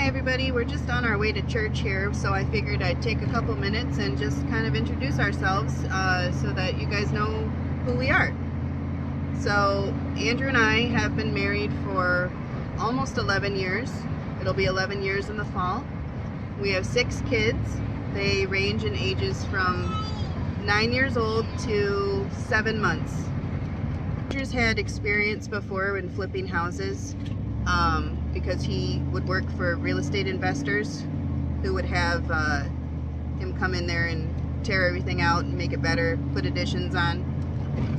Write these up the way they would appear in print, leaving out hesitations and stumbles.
everybody, we're just on our way to church here, so I figured I'd take a couple minutes and just kind of introduce ourselves so that you guys know who we are. So Andrew and I have been married for almost 11 years. It'll be 11 years in the fall. We have 6 kids. They range in ages from 9 years old to 7 months. Andrew's had experience before in flipping houses because he would work for real estate investors who would have him come in there and tear everything out and make it better, put additions on.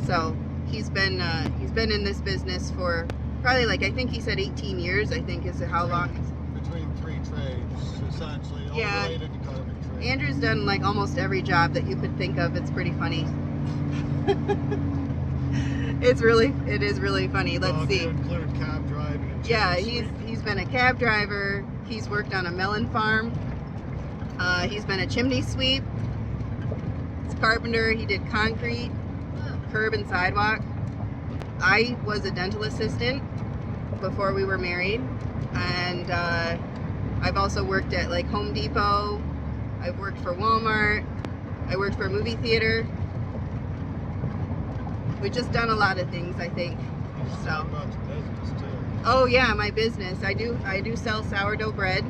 So he's been in this business for probably, like, I think he said 18 years, I think is how long. Between 3 trades, essentially, all related to carpentry. Andrew's done like almost every job that you could think of. It's pretty funny. It is really funny. Let's see. Include cab driving and yeah, he's been a cab driver. He's worked on a melon farm. He's been a chimney sweep. He's a carpenter. He did concrete, curb and sidewalk. I was a dental assistant before we were married, and I've also worked at like Home Depot. I've worked for Walmart. I worked for a movie theater. We've just done a lot of things, I think. So. Oh yeah, my business. I do sell sourdough bread.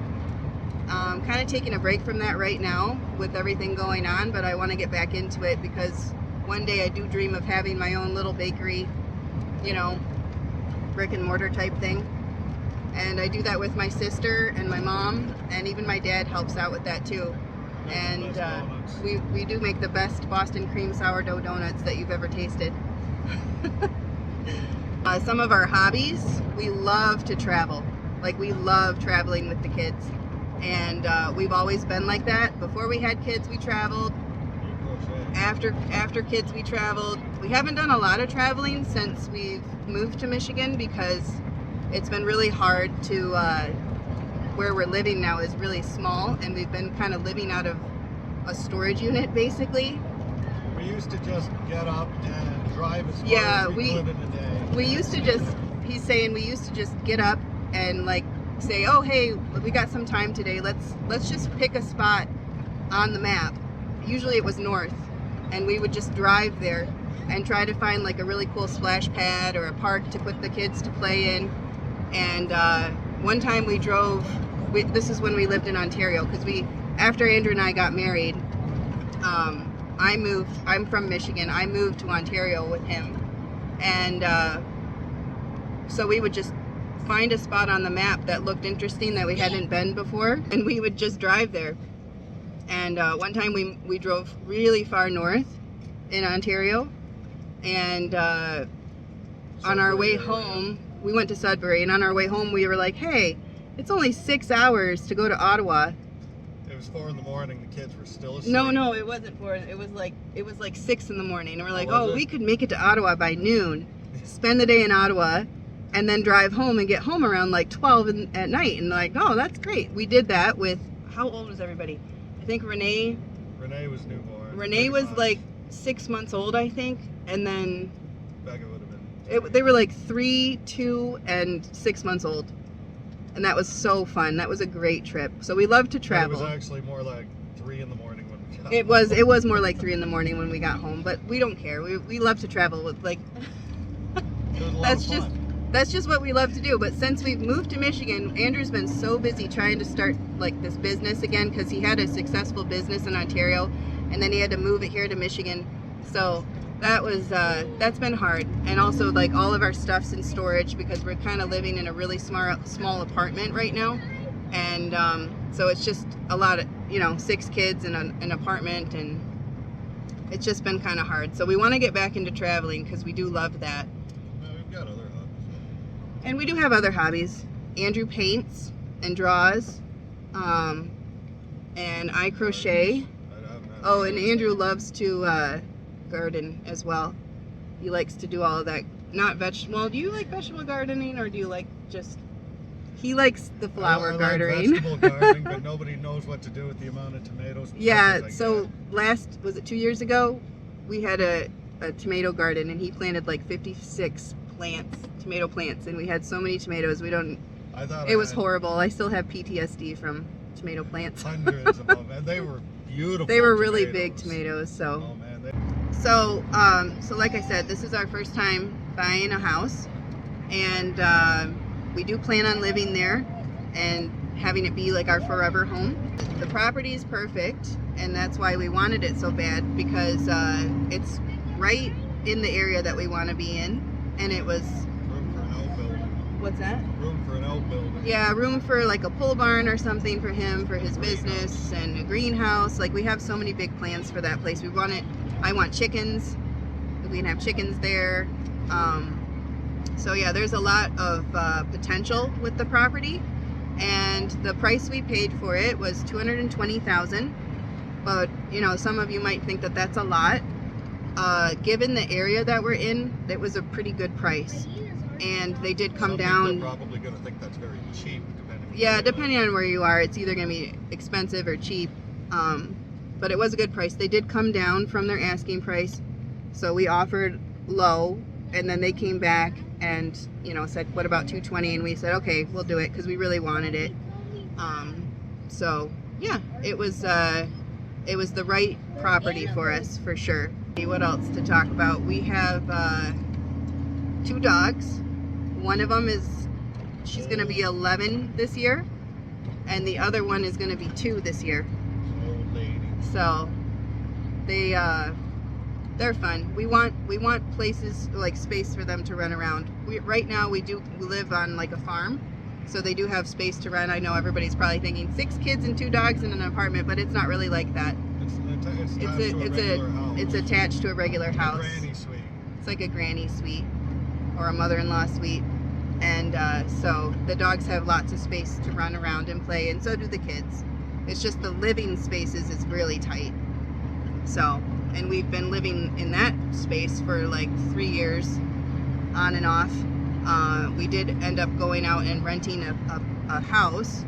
Kind of taking a break from that right now with everything going on, but I want to get back into it because one day I do dream of having my own little bakery, you know, brick and mortar type thing. And I do that with my sister and my mom, and even my dad helps out with that too. And we do make the best Boston cream sourdough donuts that you've ever tasted. Some of our hobbies, we love to travel. Like, we love traveling with the kids, and we've always been like that. Before we had kids, we traveled. After kids, we traveled. We haven't done a lot of traveling since we've moved to Michigan because it's been really hard to where we're living now is really small, and we've been kind of living out of a storage unit basically. We used to just get up and drive as far as we could in a day. We used to just, he's saying we used to just get up and like say, oh hey, we got some time today, let's just pick a spot on the map. Usually it was north, and we would just drive there and try to find like a really cool splash pad or a park to put the kids to play in. And one time we drove, this is when we lived in Ontario, because after Andrew and I got married, I'm from Michigan, I moved to Ontario with him, and so we would just find a spot on the map that looked interesting that we hadn't been before, and we would just drive there. And one time we drove really far north in Ontario, and on our way home, we went to Sudbury, and on our way home we were like, hey, it's only 6 hours to go to Ottawa. It was 4 in the morning, the kids were still asleep. No, it wasn't 4, it was like 6 in the morning, and we're like, oh, we could make it to Ottawa by noon, spend the day in Ottawa, and then drive home and get home around like 12 at night. And like, oh, that's great. We did that with, how old was everybody? I think Renee was newborn. Renee was like 6 months old, I think, and then Becca would have been. They were like 3, 2, and 6 months old, and that was so fun. That was a great trip. So we love to travel. It was actually more like 3 in the morning when we got home. It was more like 3 in the morning when we got home, but we don't care. We love to travel with like. That's just what we love to do. But since we've moved to Michigan, Andrew's been so busy trying to start like this business again, because he had a successful business in Ontario, and then he had to move it here to Michigan. So that's been hard. And also, like, all of our stuff's in storage because we're kind of living in a really small apartment right now, and so it's just a lot of, 6 kids in an apartment, and it's just been kind of hard. So we want to get back into traveling because we do love that. We've got other hobbies. And we do have other hobbies. Andrew paints and draws, and I crochet. Oh, and Andrew loves to garden as well. He likes to do all of that. Not vegetable. Well, do you like vegetable gardening, or do you like just? He likes the flower gardening. Like vegetable gardening, but nobody knows what to do with the amount of tomatoes. Yeah. So was it 2 years ago? We had a tomato garden, and he planted like 56 tomato plants, and we had so many tomatoes. We don't I thought it was horrible. I still have PTSD from tomato plants. Hundreds of them, and they were beautiful. They were really big tomatoes. So, oh, man, so like I said, this is our first time buying a house, and we do plan on living there and having it be like our forever home. The property is perfect, and that's why we wanted it so bad, because it's right in the area that we want to be in, and it was room for an outbuilding. What's that? Room for an outbuilding. Yeah, room for like a pole barn or something for him, for his business, and a greenhouse. Like, we have so many big plans for that place. I want chickens. We can have chickens there. So yeah, there's a lot of potential with the property, and the price we paid for it was $220,000. But you know, some of you might think that that's a lot. Given the area that we're in, it was a pretty good price, and they did come down. People are probably going to think that's very cheap, depending. Yeah, depending on where you are, it's either going to be expensive or cheap. But it was a good price. They did come down from their asking price, so we offered low, and then they came back and, you know, said, "What about 220?" And we said, "Okay, we'll do it," because we really wanted it. So yeah, it was the right property for us, for sure. What else to talk about? We have 2 dogs. One of them she's going to be 11 this year, and the other one is going to be 2 this year. Old lady. So they're fun. We want places, like space for them to run around. Right now we live on like a farm, so they do have space to run. I know everybody's probably thinking 6 kids and 2 dogs in an apartment, but it's not really like that. It's attached to a regular house. A granny suite. It's like a granny suite or a mother-in-law suite, and so the dogs have lots of space to run around and play, and so do the kids. It's just the living spaces is really tight. So, and we've been living in that space for like 3 years, on and off. We did end up going out and renting a house,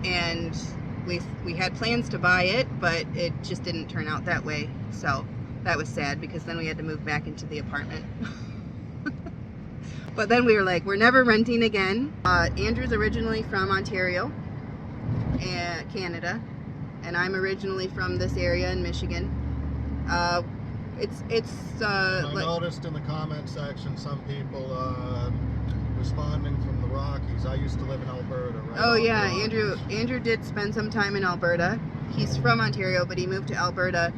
and we had plans to buy it, but it just didn't turn out that way. So that was sad, because then we had to move back into the apartment. But then we were like, we're never renting again. Andrew's originally from Ontario, Canada, and I'm originally from this area in Michigan. I noticed in the comment section some people responding from the Rockies. I used to live in Alberta. Right? Oh yeah, Andrew did spend some time in Alberta. He's from Ontario, but he moved to Alberta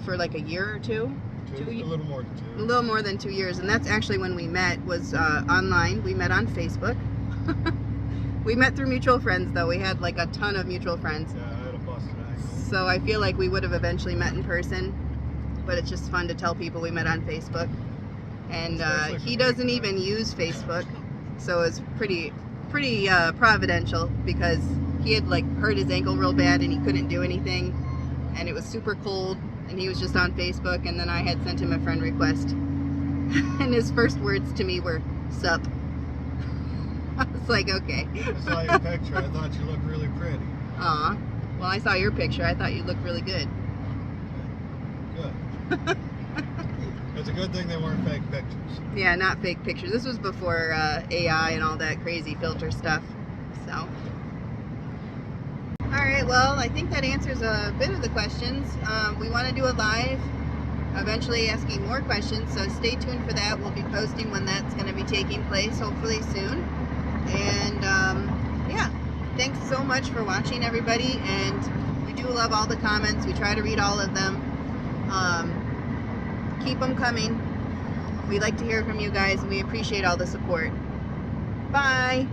for like a year or two. A little more than 2. A little more than 2 years, and that's actually when we met. Was online. We met on Facebook. We met through mutual friends, though. We had like a ton of mutual friends. Yeah, I had a busted ankle. So I feel like we would have eventually met in person, but it's just fun to tell people we met on Facebook. And he doesn't even use Facebook, so it's pretty providential, because he had like hurt his ankle real bad and he couldn't do anything, and it was super cold, and he was just on Facebook, and then I had sent him a friend request, and his first words to me were, "Sup." I was like, okay. I saw your picture. I thought you looked really pretty. Aw. Well, I saw your picture. I thought you looked really good. Good. It's a good thing they weren't fake pictures. Yeah, not fake pictures. This was before AI and all that crazy filter stuff. So. Alright, well, I think that answers a bit of the questions. We want to do a live, eventually asking more questions, so stay tuned for that. We'll be posting when that's going to be taking place, hopefully soon. And yeah, thanks so much for watching, everybody, and we do love all the comments. We try to read all of them. Keep them coming. We like to hear from you guys, and we appreciate all the support. Bye!